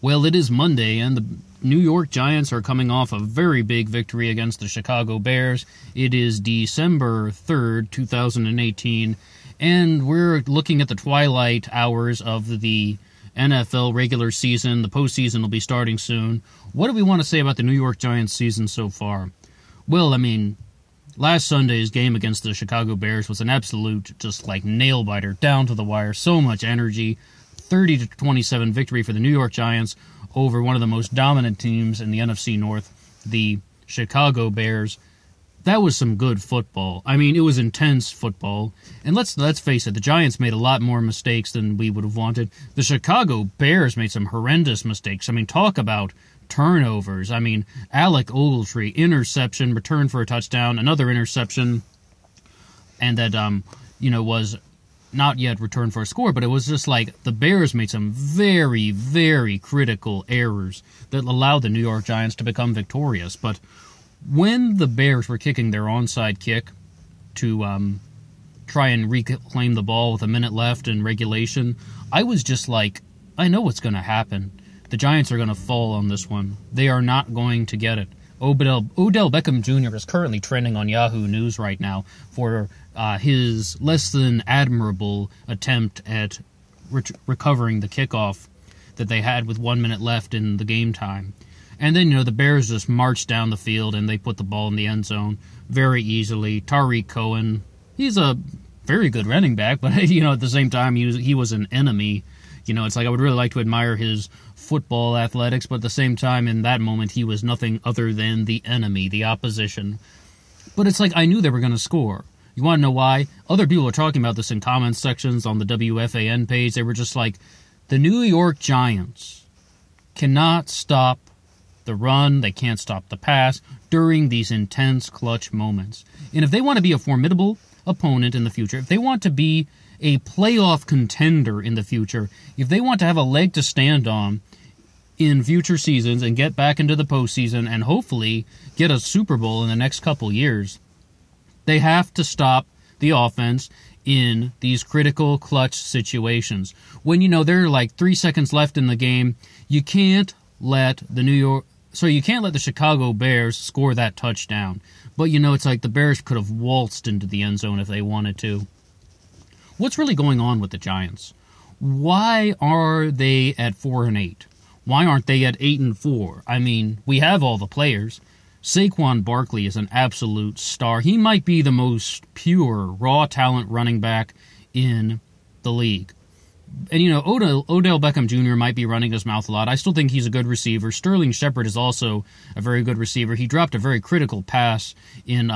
Well, it is Monday, and the New York Giants are coming off a very big victory against the Chicago Bears. It is December 3rd, 2018, and we're looking at the twilight hours of the NFL regular season. The postseason will be starting soon. What do we want to say about the New York Giants season so far? Well, last Sunday's game against the Chicago Bears was an absolute, nail-biter, down to the wire, so much energy. 30-27 victory for the New York Giants over one of the most dominant teams in the NFC North, the Chicago Bears. That was some good football. It was intense football. And let's face it, the Giants made a lot more mistakes than we would have wanted. The Chicago Bears made some horrendous mistakes. Talk about turnovers. Alec Ogletree, interception, return for a touchdown, another interception, and that, was not yet returned for a score, but it was just the Bears made some very, very critical errors that allowed the New York Giants to become victorious. But when the Bears were kicking their onside kick to try and reclaim the ball with a minute left in regulation, I was just I know what's going to happen. The Giants are going to fall on this one. They are not going to get it. Odell Beckham Jr. is currently trending on Yahoo News right now for his less than admirable attempt at recovering the kickoff that they had with 1 minute left in the game time. And then, the Bears just marched down the field and they put the ball in the end zone very easily. Tariq Cohen, he's a very good running back, but, at the same time, he was an enemy. I would really like to admire his football athletics, but at the same time, in that moment, he was nothing other than the enemy, the opposition. But it's I knew they were going to score. You want to know why? Other people are talking about this in comment sections on the WFAN page. They were just the New York Giants cannot stop the run, they can't stop the pass during these intense clutch moments. And if they want to be a formidable opponent in the future, if they want to be a playoff contender in the future, if they want to have a leg to stand on in future seasons and get back into the postseason and hopefully get a Super Bowl in the next couple years, they have to stop the offense in these critical clutch situations. When there are 3 seconds left in the game, you can't let the Chicago Bears score that touchdown. But it's the Bears could have waltzed into the end zone if they wanted to. What's really going on with the Giants? Why are they at 4-8? Why aren't they at 8-4? We have all the players. Saquon Barkley is an absolute star. He might be the most pure, raw talent running back in the league. And, Odell Beckham Jr. might be running his mouth a lot. I still think he's a good receiver. Sterling Shepard is also a very good receiver. He dropped a very critical pass in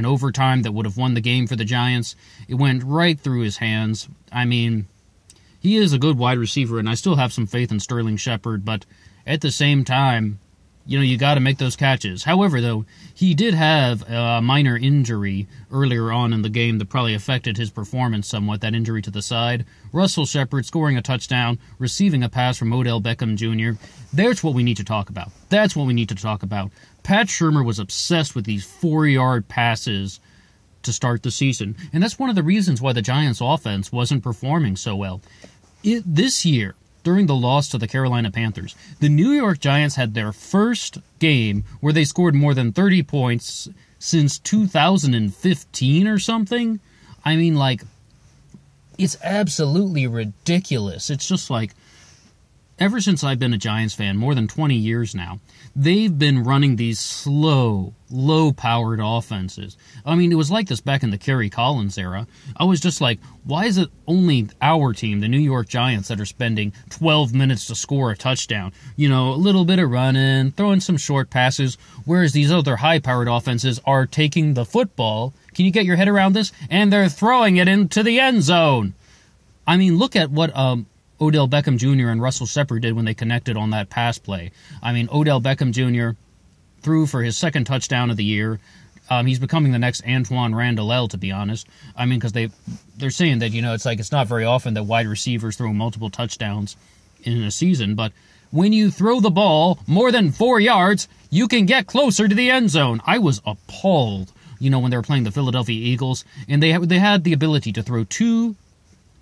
overtime that would have won the game for the Giants. It went right through his hands. He is a good wide receiver, and I still have some faith in Sterling Shepard, but at the same time, you got to make those catches. However, though, he did have a minor injury earlier on in the game that probably affected his performance somewhat, that injury to the side. Russell Shepard scoring a touchdown, receiving a pass from Odell Beckham Jr. That's what we need to talk about. That's what we need to talk about. Pat Shurmur was obsessed with these 4-yard passes to start the season, and that's one of the reasons why the Giants' offense wasn't performing so well. This year, during the loss to the Carolina Panthers, the New York Giants had their first game where they scored more than 30 points since 2015 or something. It's absolutely ridiculous. It's just ever since I've been a Giants fan, more than 20 years now, they've been running these slow, low-powered offenses. It was like this back in the Kerry Collins era. I was just why is it only our team, the New York Giants, that are spending 12 minutes to score a touchdown? A little bit of running, throwing some short passes, whereas these other high-powered offenses are taking the football, can you get your head around this? And they're throwing it into the end zone. Look at what Odell Beckham Jr. and Russell Shepard did when they connected on that pass play. Odell Beckham Jr. threw for his second touchdown of the year. He's becoming the next Antoine Randall, to be honest. Because they're saying that, it's not very often that wide receivers throw multiple touchdowns in a season, but when you throw the ball more than 4 yards, you can get closer to the end zone. I was appalled, when they were playing the Philadelphia Eagles, and they had the ability to throw two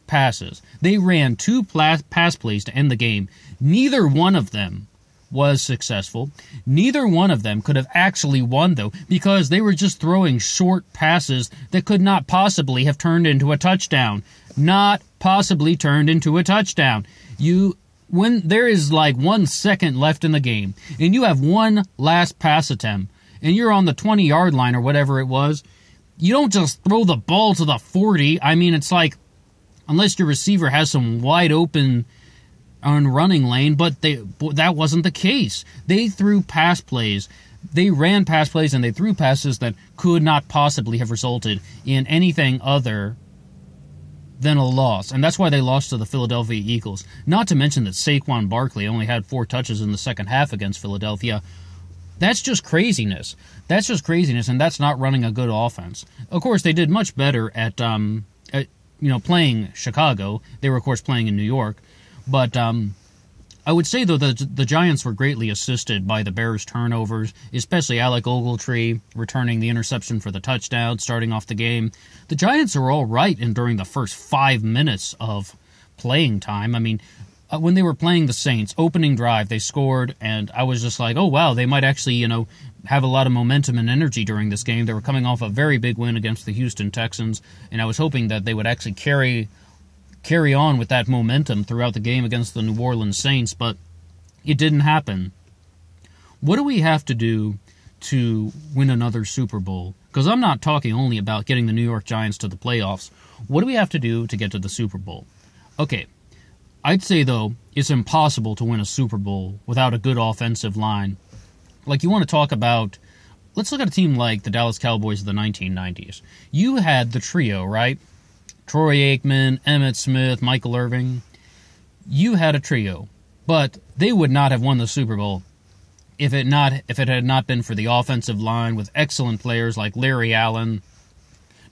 passes. They ran 2 pass plays to end the game. Neither one of them was successful. Neither one of them could have actually won, though, because they were just throwing short passes that could not possibly have turned into a touchdown. Not possibly turned into a touchdown. When there is like 1 second left in the game, and you have one last pass attempt, and you're on the 20-yard line or whatever it was, you don't just throw the ball to the 40. I mean, it's like, unless your receiver has some wide open running lane, but that wasn't the case. They threw pass plays. They ran pass plays, and they threw passes that could not possibly have resulted in anything other than a loss. And that's why they lost to the Philadelphia Eagles. Not to mention that Saquon Barkley only had 4 touches in the second half against Philadelphia. That's just craziness. That's just craziness, and that's not running a good offense. Of course, they did much better at playing Chicago. They were, of course, playing in New York. But I would say, though, that the Giants were greatly assisted by the Bears' turnovers, especially Alec Ogletree returning the interception for the touchdown, starting off the game. The Giants are all right during the first 5 minutes of playing time. I mean, when they were playing the Saints, opening drive, they scored, and I was just like, oh, wow, they might actually, have a lot of momentum and energy during this game. They were coming off a very big win against the Houston Texans, and I was hoping that they would actually carry on with that momentum throughout the game against the New Orleans Saints, but it didn't happen. What do we have to do to win another Super Bowl? Because I'm not talking only about getting the New York Giants to the playoffs. What do we have to do to get to the Super Bowl? Okay, I'd say, though, it's impossible to win a Super Bowl without a good offensive line. Like, you want to talk about, let's look at a team like the Dallas Cowboys of the 1990s. You had the trio, right? Troy Aikman, Emmitt Smith, Michael Irving. You had a trio, but they would not have won the Super Bowl if it had not been for the offensive line with excellent players like Larry Allen.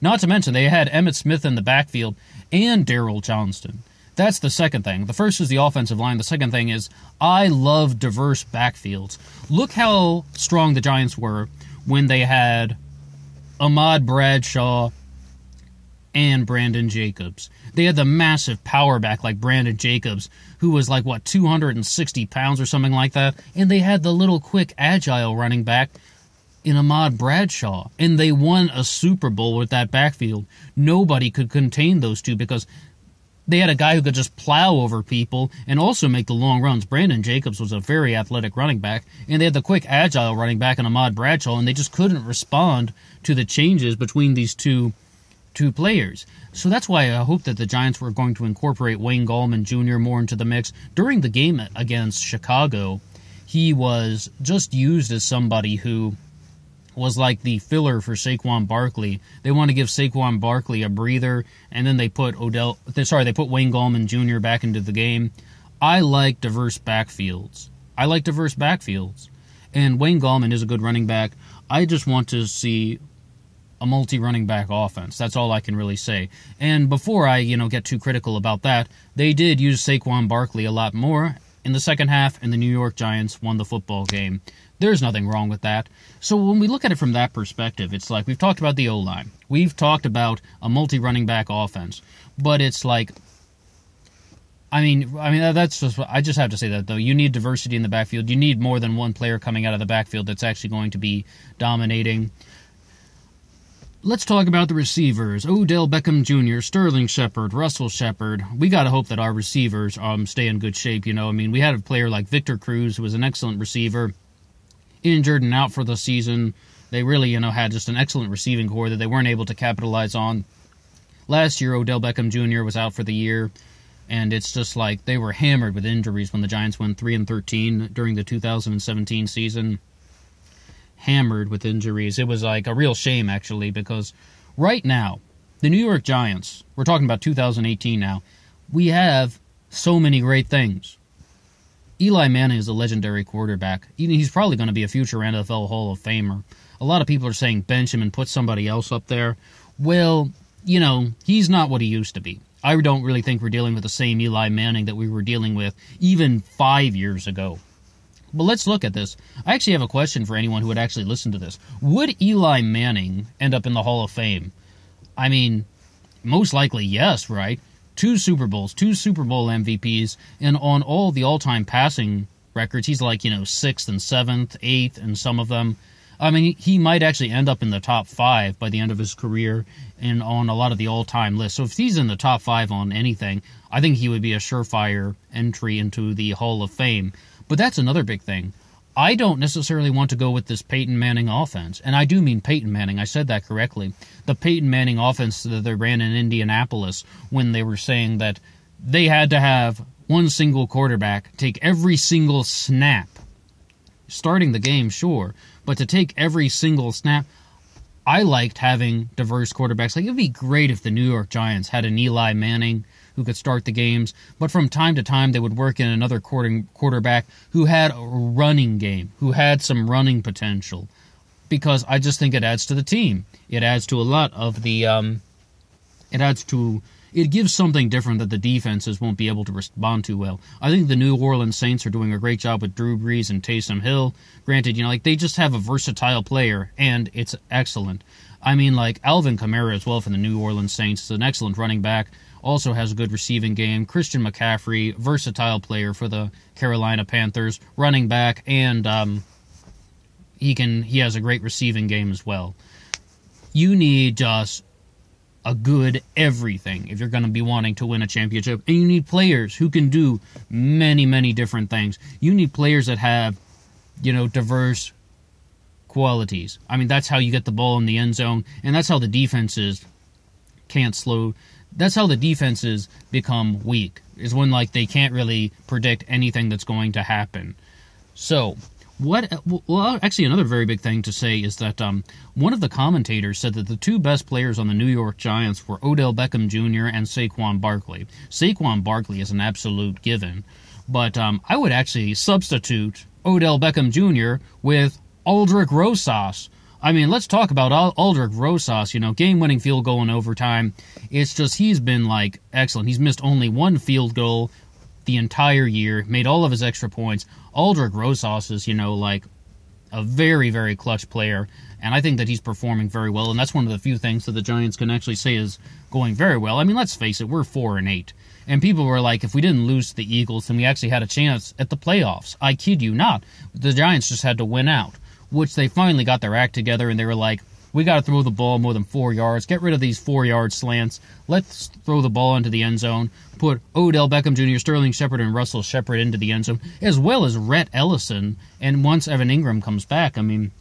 Not to mention, they had Emmitt Smith in the backfield and Darryl Johnston. That's the second thing. The first is the offensive line. The second thing is, I love diverse backfields. Look how strong the Giants were when they had Ahmad Bradshaw and Brandon Jacobs. They had the massive power back like Brandon Jacobs, who was 260 pounds or something like that, and they had the little quick agile running back in Ahmad Bradshaw, and they won a Super Bowl with that backfield. Nobody could contain those two because they had a guy who could just plow over people and also make the long runs. Brandon Jacobs was a very athletic running back, and they had the quick, agile running back in Ahmad Bradshaw, and they just couldn't respond to the changes between these two players. So that's why I hope that the Giants were going to incorporate Wayne Gallman Jr. more into the mix. During the game against Chicago, he was just used as somebody who was like the filler for Saquon Barkley. They want to give Saquon Barkley a breather, and then they put Wayne Gallman Jr. back into the game. I like diverse backfields. And Wayne Gallman is a good running back. I just want to see a multi-running back offense. That's all I can really say. And before I, get too critical about that, they did use Saquon Barkley a lot more in the second half, and the New York Giants won the football game. There's nothing wrong with that. So when we look at it from that perspective, it's like we've talked about the O-line. We've talked about a multi-running back offense. But it's like, that's just, I just have to say that, though. You need diversity in the backfield. You need more than one player coming out of the backfield that's actually going to be dominating. Let's talk about the receivers. Odell Beckham Jr., Sterling Shepard, Russell Shepard. We got to hope that our receivers stay in good shape, we had a player like Victor Cruz, who was an excellent receiver, injured and out for the season. They really, had just an excellent receiving core that they weren't able to capitalize on. Last year, Odell Beckham Jr. was out for the year, and it's just like they were hammered with injuries when the Giants went 3-13 during the 2017 season. Hammered with injuries. It was like a real shame, actually, because right now, the New York Giants, we're talking about 2018 now, we have so many great things. Eli Manning is a legendary quarterback. He's probably going to be a future NFL Hall of Famer. A lot of people are saying bench him and put somebody else up there. Well, he's not what he used to be. I don't really think we're dealing with the same Eli Manning that we were dealing with even 5 years ago. But let's look at this. I actually have a question for anyone who would actually listen to this. Would Eli Manning end up in the Hall of Fame? Most likely yes, right? 2 Super Bowls, 2 Super Bowl MVPs, and on all the all-time passing records, he's like, 6th and 7th, 8th, and some of them. I mean, he might actually end up in the top 5 by the end of his career and on a lot of the all-time lists. So if he's in the top 5 on anything, I think he would be a surefire entry into the Hall of Fame. But that's another big thing. I don't necessarily want to go with this Peyton Manning offense. And I do mean Peyton Manning. I said that correctly. The Peyton Manning offense that they ran in Indianapolis when they were saying that they had to have one single quarterback take every single snap. Starting the game, sure. But to take every single snap, I liked having diverse quarterbacks. Like, it would be great if the New York Giants had an Eli Manning who could start the games, but from time to time they would work in another quarterback who had a running game, who had some running potential, because I just think it adds to the team. It adds to a lot of the, it gives something different that the defenses won't be able to respond to well. I think the New Orleans Saints are doing a great job with Drew Brees and Taysom Hill. Granted, they just have a versatile player, and it's excellent. I mean, like, Alvin Kamara as well for the New Orleans Saints is an excellent running back, also has a good receiving game. Christian McCaffrey, versatile player for the Carolina Panthers, running back, and he has a great receiving game as well. You need just a good everything if you're going to be wanting to win a championship. And you need players who can do many, many different things. You need players that have, diverse qualities. I mean, that's how you get the ball in the end zone, and that's how the defenses that's how the defenses become weak, is when, they can't really predict anything that's going to happen. So, actually, another very big thing to say is that one of the commentators said that the 2 best players on the New York Giants were Odell Beckham Jr. and Saquon Barkley. Saquon Barkley is an absolute given, but I would actually substitute Odell Beckham Jr. with Aldrick Rosas. I mean, let's talk about Aldrick Rosas, game-winning field goal in overtime. It's just, he's been, excellent. He's missed only 1 field goal the entire year, made all of his extra points. Aldrick Rosas is, a very, very clutch player, and I think that he's performing very well, and that's one of the few things that the Giants can actually say is going very well. I mean, let's face it, we're 4-8, and people were like, if we didn't lose to the Eagles, then we actually had a chance at the playoffs. I kid you not. The Giants just had to win out, which they finally got their act together, and they were like, we got to throw the ball more than 4 yards. Get rid of these 4-yard slants. Let's throw the ball into the end zone. Put Odell Beckham Jr., Sterling Shepard, and Russell Shepard into the end zone, as well as Rhett Ellison. And once Evan Ingram comes back, I mean,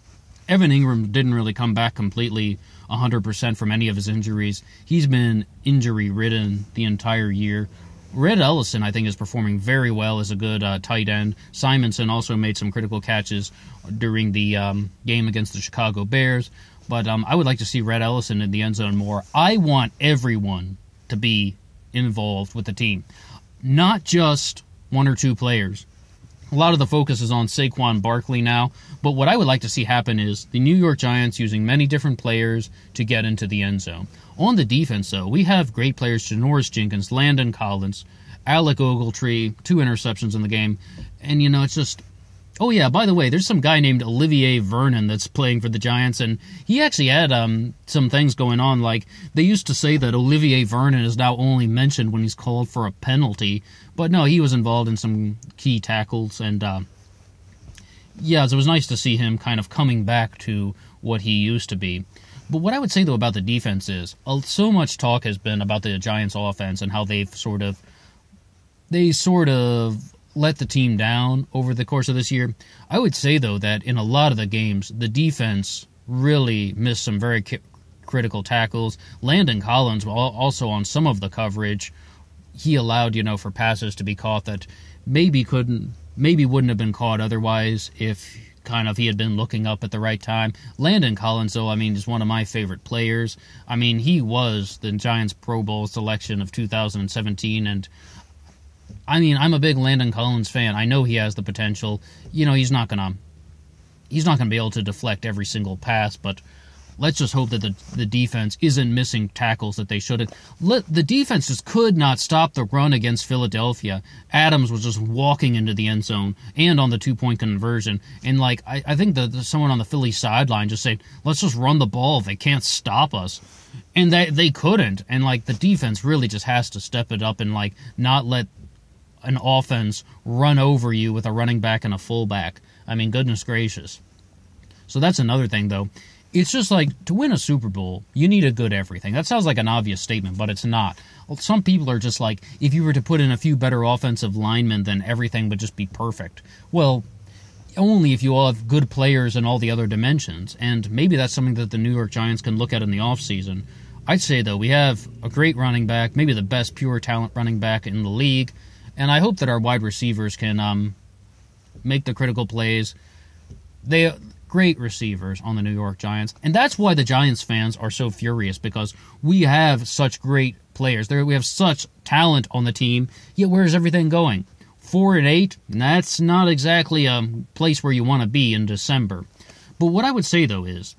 Evan Ingram didn't really come back completely 100% from any of his injuries. He's been injury-ridden the entire year. Rhett Ellison, I think, is performing very well as a good tight end. Simonson also made some critical catches during the game against the Chicago Bears. But I would like to see Rhett Ellison in the end zone more. I want everyone to be involved with the team, not just 1 or 2 players. A lot of the focus is on Saquon Barkley now, but what I would like to see happen is the New York Giants using many different players to get into the end zone. On the defense, though, we have great players: Janoris Jenkins, Landon Collins, Alec Ogletree, 2 interceptions in the game, and, it's just... Oh, yeah, by the way, there's some guy named Olivier Vernon that's playing for the Giants, and he actually had some things going on. Like, they used to say that Olivier Vernon is now only mentioned when he's called for a penalty, but no, he was involved in some key tackles, and, yeah, so it was nice to see him kind of coming back to what he used to be. But what I would say, though, about the defense is, so much talk has been about the Giants' offense and how they've sort of let the team down over the course of this year. I would say, though, that in a lot of the games, the defense really missed some very critical tackles. Landon Collins, also on some of the coverage, he allowed, for passes to be caught that maybe wouldn't have been caught otherwise if he had been looking up at the right time. Landon Collins, though, is one of my favorite players. He was the Giants Pro Bowl selection of 2017, and I'm a big Landon Collins fan. I know he has the potential. He's not gonna be able to deflect every single pass, but let's just hope that the defense isn't missing tackles that they should have. The defense just could not stop the run against Philadelphia. Adams was just walking into the end zone and on the 2-point conversion. And, like, I think someone on the Philly sideline just said, let's just run the ball if they can't stop us. And they couldn't. And, like, the defense really just has to step it up and, like, not let an offense run over you with a running back and a fullback. I mean, goodness gracious. So that's another thing, though. It's just like, to win a Super Bowl, you need a good everything. That sounds like an obvious statement, but it's not. Well, some people are just like, if you were to put in a few better offensive linemen, then everything would just be perfect. Well, only if you all have good players in all the other dimensions. And maybe that's something that the New York Giants can look at in the offseason. I'd say, though, we have a great running back, maybe the best pure talent running back in the league. And I hope that our wide receivers can make the critical plays. They great receivers on the New York Giants. And that's why the Giants fans are so furious, because we have such great players. We have such talent on the team, yet where's everything going? 4-8? That's not exactly a place where you want to be in December. But what I would say, though, is,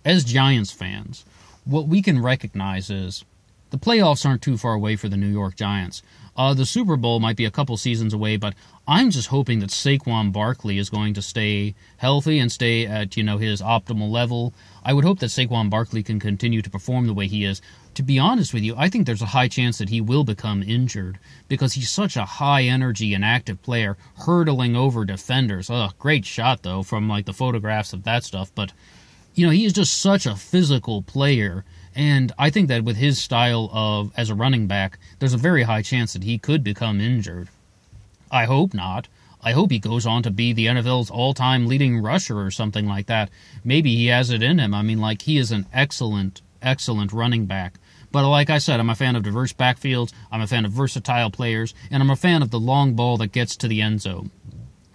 as Giants fans, what we can recognize is the playoffs aren't too far away for the New York Giants. The Super Bowl might be a couple seasons away, but I'm just hoping that Saquon Barkley is going to stay healthy and stay at, his optimal level. I would hope that Saquon Barkley can continue to perform the way he is. To be honest with you, I think there's a high chance that he will become injured because he's such a high-energy and active player, hurdling over defenders. Great shot, though, from, like, the photographs of that stuff. But, he is just such a physical player. And I think that with his style as a running back, there's a very high chance that he could become injured. I hope not. I hope he goes on to be the NFL's all-time leading rusher or something like that. Maybe he has it in him. I mean, like, he is an excellent, excellent running back. But like I said, I'm a fan of diverse backfields, I'm a fan of versatile players, and I'm a fan of the long ball that gets to the end zone.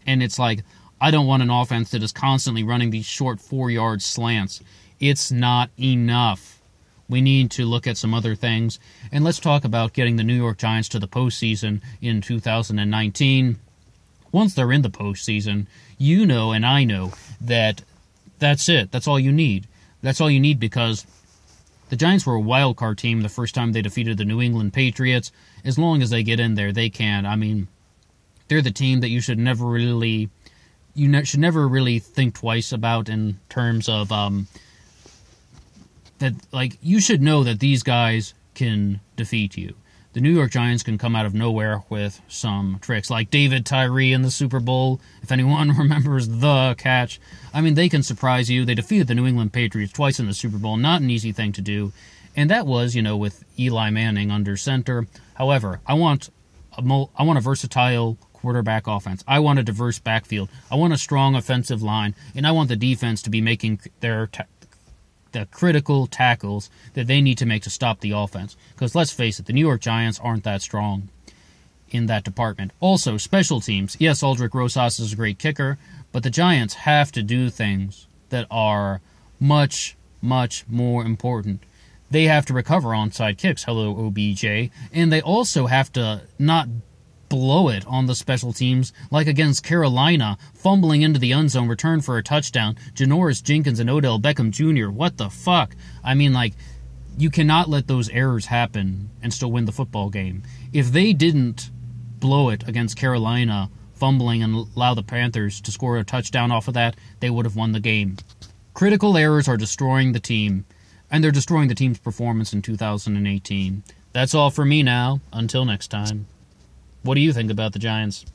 And it's like, I don't want an offense that is constantly running these short 4-yard slants. It's not enough. We need to look at some other things. And let's talk about getting the New York Giants to the postseason in 2019. Once they're in the postseason, you know and I know that that's it. That's all you need. That's all you need because the Giants were a wild card team the first time they defeated the New England Patriots. As long as they get in there, they can. I mean, they're the team that you should never really think twice about in terms of that, like, you should know that these guys can defeat you. The New York Giants can come out of nowhere with some tricks, like David Tyree in the Super Bowl, if anyone remembers the catch. I mean, they can surprise you. They defeated the New England Patriots twice in the Super Bowl, not an easy thing to do. And that was, with Eli Manning under center. However, I want a versatile quarterback offense. I want a diverse backfield. I want a strong offensive line, and I want the defense to be making the critical tackles that they need to make to stop the offense. Because let's face it, the New York Giants aren't that strong in that department. Also, special teams. Yes, Aldrick Rosas is a great kicker, but the Giants have to do things that are much, much more important. They have to recover onside kicks, hello OBJ, and they also have to not blow it on the special teams, like against Carolina, fumbling into the end zone, return for a touchdown, Janoris Jenkins and Odell Beckham Jr., what the fuck? I mean, like, you cannot let those errors happen and still win the football game. If they didn't blow it against Carolina, fumbling and allow the Panthers to score a touchdown off of that, they would have won the game. Critical errors are destroying the team, and they're destroying the team's performance in 2018. That's all for me now. Until next time. What do you think about the Giants?